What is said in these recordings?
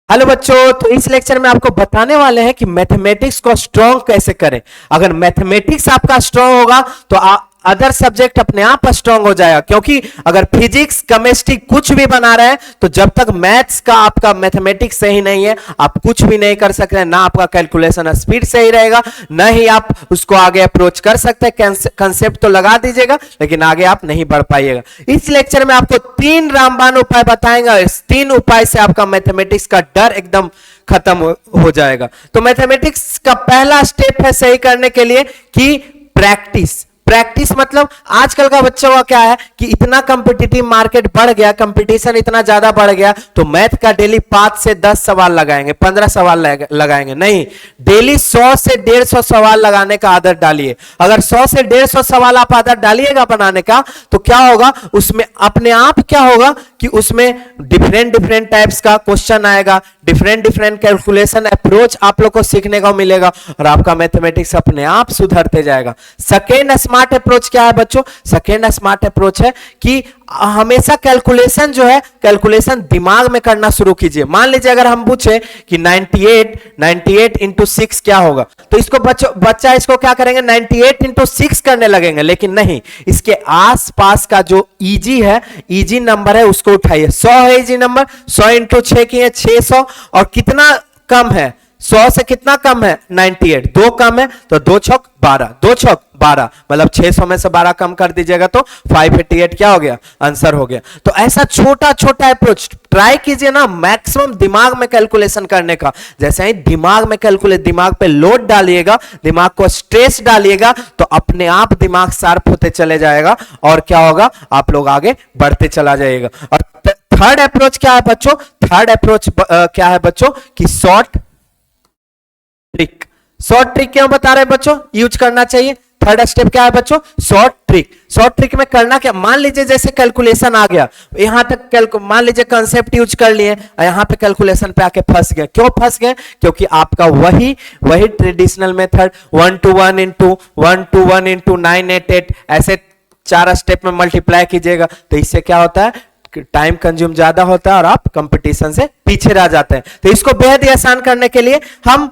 Hello बच्चों, तो इस लेक्चर में आपको बताने वाले हैं कि मैथमेटिक्स को स्ट्रॉन्ग कैसे करें। अगर मैथमेटिक्स आपका स्ट्रॉन्ग होगा तो अदर सब्जेक्ट अपने आप स्ट्रॉन्ग हो जाएगा, क्योंकि अगर फिजिक्स केमिस्ट्री कुछ भी बना रहे हैं तो जब तक मैथ्स का आपका मैथमेटिक्स सही नहीं है आप कुछ भी नहीं कर सकते। ना आपका कैलकुलेशन स्पीड सही रहेगा, न ही आप उसको आगे अप्रोच कर सकते हैं। कंसेप्ट तो लगा दीजिएगा लेकिन आगे आप नहीं बढ़ पाइएगा। इस लेक्चर में आपको 3 रामबाण उपाय बताएंगे। इस 3 उपाय से आपका मैथमेटिक्स का डर एकदम खत्म हो जाएगा। तो मैथमेटिक्स का पहला स्टेप है सही करने के लिए कि प्रैक्टिस। प्रैक्टिस मतलब आजकल का बच्चों का क्या है कि इतना कॉम्पिटिटिव मार्केट बढ़ गया, कंपटीशन इतना ज्यादा बढ़ गया, तो मैथ का डेली 5 से 10 सवाल लगाएंगे, 15 सवाल लगाएंगे नहीं, डेली 100 से 150 सवाल लगाने का आदत डालिए। अगर 100 से 150 सवाल आप आदत डालिएगा बनाने का तो क्या होगा, उसमें अपने आप क्या होगा कि उसमें डिफरेंट टाइप्स का क्वेश्चन आएगा, डिफरेंट कैलकुलेशन अप्रोच आप लोग को सीखने को मिलेगा और आपका मैथमेटिक्स अपने आप सुधरते जाएगा। सेकेंड स्मार्ट अप्रोच क्या है बच्चों? सेकेंड स्मार्ट अप्रोच है कि हमेशा कैलकुलेशन जो है कैलकुलेशन दिमाग में करना शुरू कीजिए। मान लीजिए अगर हम पूछे कि 98 इंटू 6 क्या होगा, तो इसको बच्चा इसको क्या करेंगे, 98 इंटू 6 करने लगेंगे। लेकिन नहीं, इसके आसपास का जो इजी है, इजी नंबर है उसको उठाइए। 100 है इजी नंबर, 100 इंटू 6 किए 600, और कितना कम है 100 से, कितना कम है 98, 2 कम है तो 2 छक 12, 2 छक 12, मतलब 600 में से 12 कम कर दीजिएगा तो 588 क्या हो गया, आंसर हो गया। तो ऐसा छोटा छोटा अप्रोच ट्राई कीजिए ना, मैक्सिमम दिमाग में कैलकुलेशन करने का। जैसे ही दिमाग में दिमाग पे लोड डालिएगा, दिमाग को स्ट्रेस डालिएगा तो अपने आप दिमाग शार्प होते चले जाएगा और क्या होगा, आप लोग आगे बढ़ते चला जाएगा। और थर्ड अप्रोच क्या है बच्चों? थर्ड अप्रोच क्या है बच्चों कि शॉर्ट ट्रिक। शॉर्ट ट्रिक क्यों बता रहे हैं बच्चों, यूज करना चाहिए। थर्ड स्टेप क्या है बच्चों? Short trick. शॉर्ट ट्रिक में करना क्या, मान लीजिए जैसे कैलकुलेशन आ गया यहां तक, मान लीजिए कंसेप्ट यूज कर लिए, यहां पे कैलकुलेशन पे आके फंस गए। क्यों फंस गए? क्योंकि आपका वही traditional method 1 to 1 into 1 to 1 into 988 ऐसे 4 स्टेप में मल्टीप्लाई कीजिएगा, तो इससे क्या होता है, टाइम कंज्यूम ज्यादा होता है और आप कंपटीशन से पीछे रह जाते हैं। तो इसको बेहद ही आसान करने के लिए हम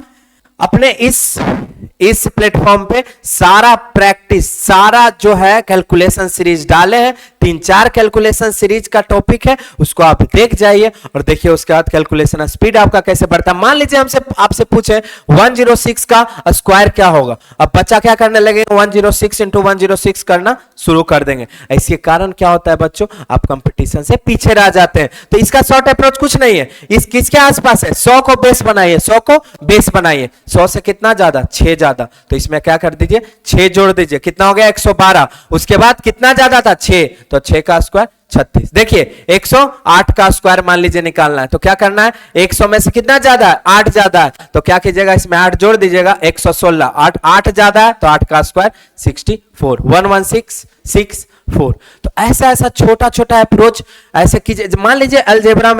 अपने इस प्लेटफॉर्म पे सारा प्रैक्टिस, सारा जो है कैलकुलेशन सीरीज डाले हैं। 3-4 कैलकुलेशन सीरीज का टॉपिक है, उसको आप देख जाइए और देखिए उसके बाद कैलकुलेशन स्पीड आपका कैसे बढ़ता है। मान लीजिए हमसे आपसे पूछे 106 का स्क्वायर क्या होगा, अब बच्चा क्या करने लगे, 106 इंटू 106 करना शुरू कर देंगे। ऐसे कारण क्या होता है बच्चों, आप कंपटीशन से पीछे रह जाते हैं। तो इसका शॉर्ट अप्रोच कुछ नहीं है, इस किसके आसपास है, 100 को बेस बनाइए, 100 को बेस बनाइए। 100 से कितना ज्यादा, 6 ज्यादा, तो इसमें क्या कर दीजिए, 6 जोड़ दीजिए, कितना हो गया 112। उसके बाद कितना ज्यादा था 6, तो 6 का स्क्वायर 36। देखिए 108 का स्क्वायर मान लीजिए निकालना है, तो क्या करना है, 100 में से कितना ज्यादा है, 8 ज्यादा है, तो क्या कीजिएगा, इसमें 8 जोड़ दीजिएगा, 116। 8 ज्यादा है तो 8 का स्क्वायर 64, 11664। तो ऐसा छोटा छोटा अप्रोच ऐसे कीजिए। मान लीजिए अलजेब्रा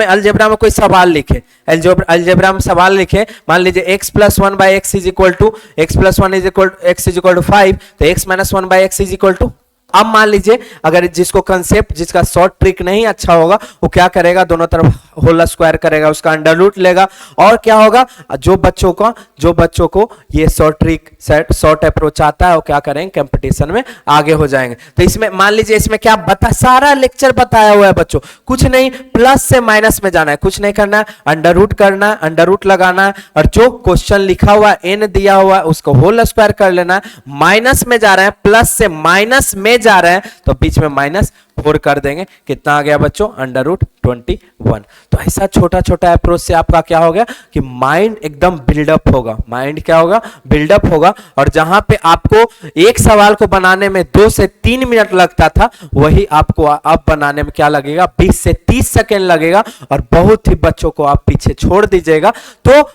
में कोई सवाल लिखे, अलजेब्रा में सवाल लिखे, मान लीजिए x + 1 / x = x + 1 = x = 5, तो x - 1 / x = अब मान लीजिए अगर जिसको कंसेप्ट, जिसका शॉर्ट ट्रिक नहीं अच्छा होगा, वो क्या करेगा, दोनों तरफ होल स्क्वायर करेगा, उसका अंडर रूट लेगा, और क्या होगा, जो बच्चों को ये शॉर्ट ट्रिक, शॉर्ट अप्रोच आता है वो क्या करेंगे, कंपटीशन में आगे हो जाएंगे। तो इसमें मान लीजिए इसमें क्या सारा लेक्चर बताया हुआ है बच्चों, कुछ नहीं, प्लस से माइनस में जाना है, कुछ नहीं करना है, अंडर रूट करना है, अंडर रूट लगाना है, और जो क्वेश्चन लिखा हुआ है, n दिया हुआ है, उसको होल स्क्वायर कर लेना है। माइनस में जा रहे हैं, प्लस से माइनस में जा रहे हैं, तो बीच में -4 कर देंगे, कितना आ गया बच्चों, √21। तो ऐसा छोटा छोटा अप्रोच से आपका क्या हो गया कि माइंड एकदम बिल्डअप होगा, माइंड क्या होगा, बिल्डअप होगा। और जहां पे आपको एक सवाल को बनाने में 2 से 3 मिनट लगता था, वही आपको अब बनाने में क्या लगेगा, 20 से 30 सेकेंड लगेगा, और बहुत ही बच्चों को आप पीछे छोड़ दीजिएगा। तो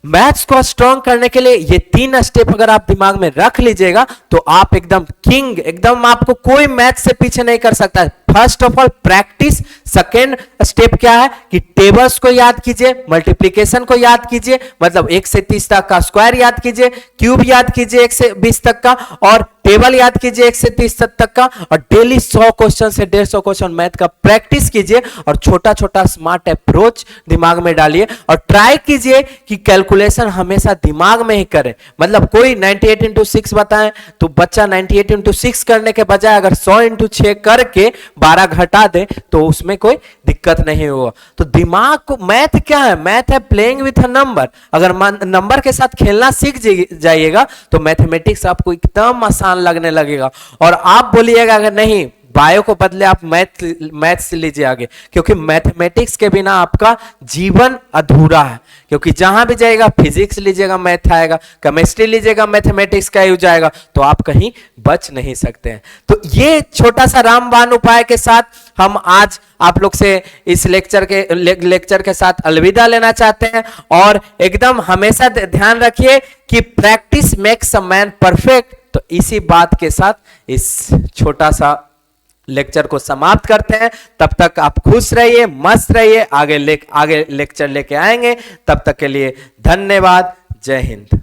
मैथ्स को स्ट्रॉन्ग करने के लिए ये 3 स्टेप अगर आप दिमाग में रख लीजिएगा तो आप एकदम किंग, एकदम आपको कोई मैथ्स से पीछे नहीं कर सकता है। First of all practice. Second step क्या है कि टेबल्स को याद कीजिए, मल्टीप्लीकेशन को याद कीजिए, मतलब 1 से 30 तक का स्क्वायर याद कीजिए, क्यूब याद कीजिए 1 से 20 तक का, और टेबल याद कीजिए 1 से 30 तक का, और डेली 100 क्वेश्चन से 150 क्वेश्चन मैथ का प्रैक्टिस कीजिए, और छोटा छोटा स्मार्ट अप्रोच दिमाग में डालिए, और ट्राई कीजिए कि कैलकुलेशन हमेशा दिमाग में ही करें। मतलब कोई 98 इंटू 6 बताएं तो बच्चा 98 इंटू 6 करने के बजाय अगर 100 इंटू 6 करके 12 घटा दे तो उसमें कोई दिक्कत नहीं होगा। तो दिमाग को, मैथ क्या है, मैथ है प्लेइंग विथ अ नंबर। अगर नंबर के साथ खेलना सीख जाइएगा तो मैथमेटिक्स आपको एकदम आसान लगने लगेगा। और आप बोलिएगा अगर नहीं, बायो को बदले आप मैथ्स लीजिए आगे, क्योंकि मैथमेटिक्स के बिना आपका जीवन अधूरा है। क्योंकि जहां भी जाएगा फिजिक्स लीजिएगा मैथ आएगा, केमिस्ट्री लीजिएगा मैथमेटिक्स का यूज आएगा, तो आप कहीं बच नहीं सकते हैं। तो ये छोटा सा रामबाण उपाय के साथ हम आज आप लोग से इस लेक्चर के साथ अलविदा लेना चाहते हैं। और एकदम हमेशा ध्यान रखिए कि practice makes a man perfect. तो इसी बात के साथ इस छोटा सा लेक्चर को समाप्त करते हैं। तब तक आप खुश रहिए, मस्त रहिए, आगे लेक्चर लेके आएंगे। तब तक के लिए धन्यवाद। जय हिंद।